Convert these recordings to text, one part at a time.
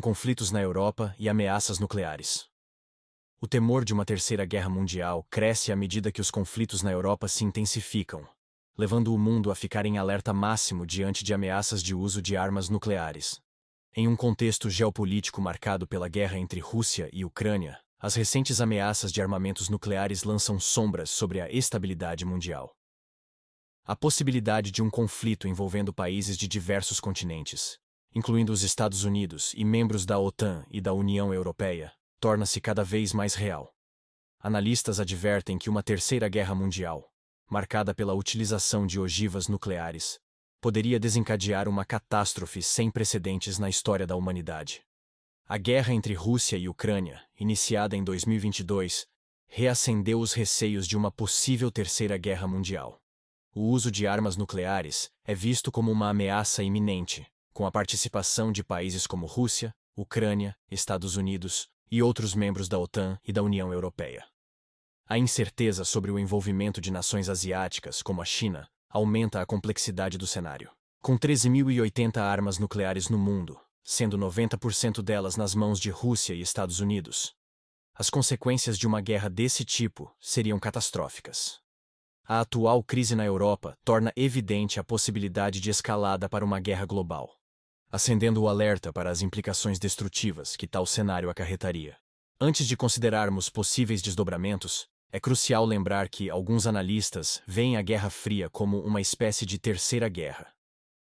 conflitos na Europa e ameaças nucleares. O temor de uma terceira guerra mundial cresce à medida que os conflitos na Europa se intensificam, levando o mundo a ficar em alerta máximo diante de ameaças de uso de armas nucleares. Em um contexto geopolítico marcado pela guerra entre Rússia e Ucrânia, as recentes ameaças de armamentos nucleares lançam sombras sobre a estabilidade mundial. A possibilidade de um conflito envolvendo países de diversos continentes, incluindo os Estados Unidos e membros da OTAN e da União Europeia, torna-se cada vez mais real. Analistas advertem que uma terceira guerra mundial, marcada pela utilização de ogivas nucleares, poderia desencadear uma catástrofe sem precedentes na história da humanidade. A guerra entre Rússia e Ucrânia, iniciada em 2022, reacendeu os receios de uma possível terceira guerra mundial. O uso de armas nucleares é visto como uma ameaça iminente, com a participação de países como Rússia, Ucrânia, Estados Unidos e outros membros da OTAN e da União Europeia. A incerteza sobre o envolvimento de nações asiáticas, como a China, aumenta a complexidade do cenário. Com 13.080 armas nucleares no mundo, sendo 90% delas nas mãos de Rússia e Estados Unidos, as consequências de uma guerra desse tipo seriam catastróficas. A atual crise na Europa torna evidente a possibilidade de escalada para uma guerra global, acendendo o alerta para as implicações destrutivas que tal cenário acarretaria. Antes de considerarmos possíveis desdobramentos, é crucial lembrar que alguns analistas veem a Guerra Fria como uma espécie de terceira guerra,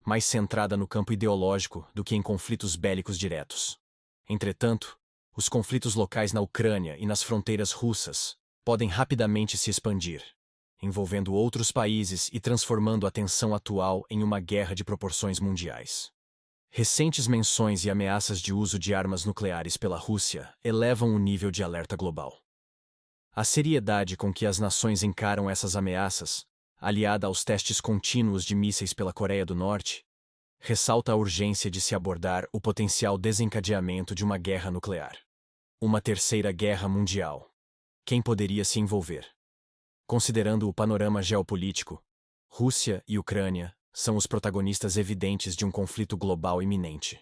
mais centrada no campo ideológico do que em conflitos bélicos diretos. Entretanto, os conflitos locais na Ucrânia e nas fronteiras russas podem rapidamente se expandir, envolvendo outros países e transformando a tensão atual em uma guerra de proporções mundiais. Recentes menções e ameaças de uso de armas nucleares pela Rússia elevam o nível de alerta global. A seriedade com que as nações encaram essas ameaças, aliada aos testes contínuos de mísseis pela Coreia do Norte, ressalta a urgência de se abordar o potencial desencadeamento de uma guerra nuclear. Uma terceira guerra mundial. Quem poderia se envolver? Considerando o panorama geopolítico, Rússia e Ucrânia são os protagonistas evidentes de um conflito global iminente.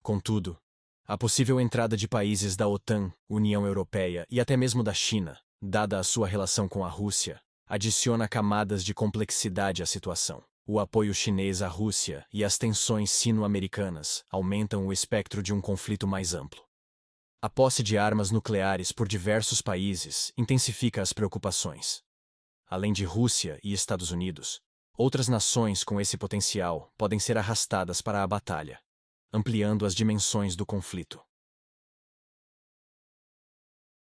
Contudo, a possível entrada de países da OTAN, União Europeia e até mesmo da China, dada a sua relação com a Rússia, adiciona camadas de complexidade à situação. O apoio chinês à Rússia e as tensões sino-americanas aumentam o espectro de um conflito mais amplo. A posse de armas nucleares por diversos países intensifica as preocupações. Além de Rússia e Estados Unidos, outras nações com esse potencial podem ser arrastadas para a batalha, ampliando as dimensões do conflito.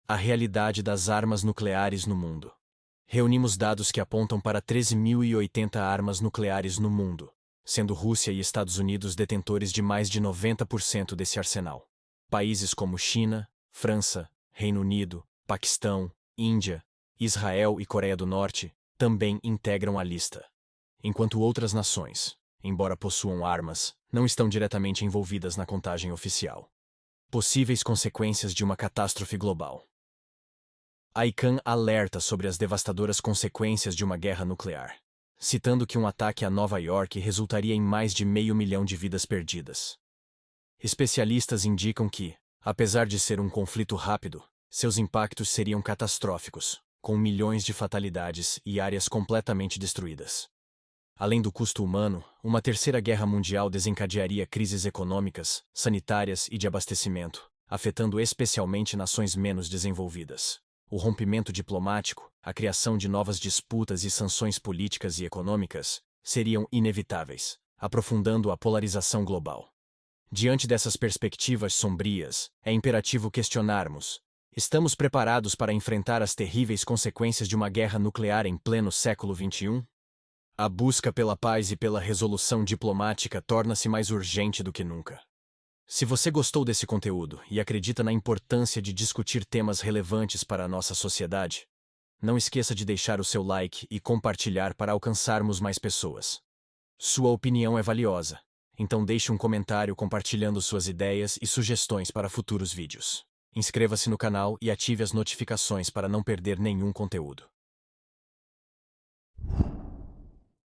A realidade das armas nucleares no mundo. Reunimos dados que apontam para 13.080 armas nucleares no mundo, sendo Rússia e Estados Unidos detentores de mais de 90% desse arsenal. Países como China, França, Reino Unido, Paquistão, Índia, Israel e Coreia do Norte também integram a lista, enquanto outras nações, embora possuam armas, não estão diretamente envolvidas na contagem oficial. Possíveis consequências de uma catástrofe global. A ICAN alerta sobre as devastadoras consequências de uma guerra nuclear, citando que um ataque a Nova York resultaria em mais de 500 mil de vidas perdidas. Especialistas indicam que, apesar de ser um conflito rápido, seus impactos seriam catastróficos, com milhões de fatalidades e áreas completamente destruídas. Além do custo humano, uma terceira guerra mundial desencadearia crises econômicas, sanitárias e de abastecimento, afetando especialmente nações menos desenvolvidas. O rompimento diplomático, a criação de novas disputas e sanções políticas e econômicas seriam inevitáveis, aprofundando a polarização global. Diante dessas perspectivas sombrias, é imperativo questionarmos: estamos preparados para enfrentar as terríveis consequências de uma guerra nuclear em pleno século XXI? A busca pela paz e pela resolução diplomática torna-se mais urgente do que nunca. Se você gostou desse conteúdo e acredita na importância de discutir temas relevantes para a nossa sociedade, não esqueça de deixar o seu like e compartilhar para alcançarmos mais pessoas. Sua opinião é valiosa, então deixe um comentário compartilhando suas ideias e sugestões para futuros vídeos. Inscreva-se no canal e ative as notificações para não perder nenhum conteúdo.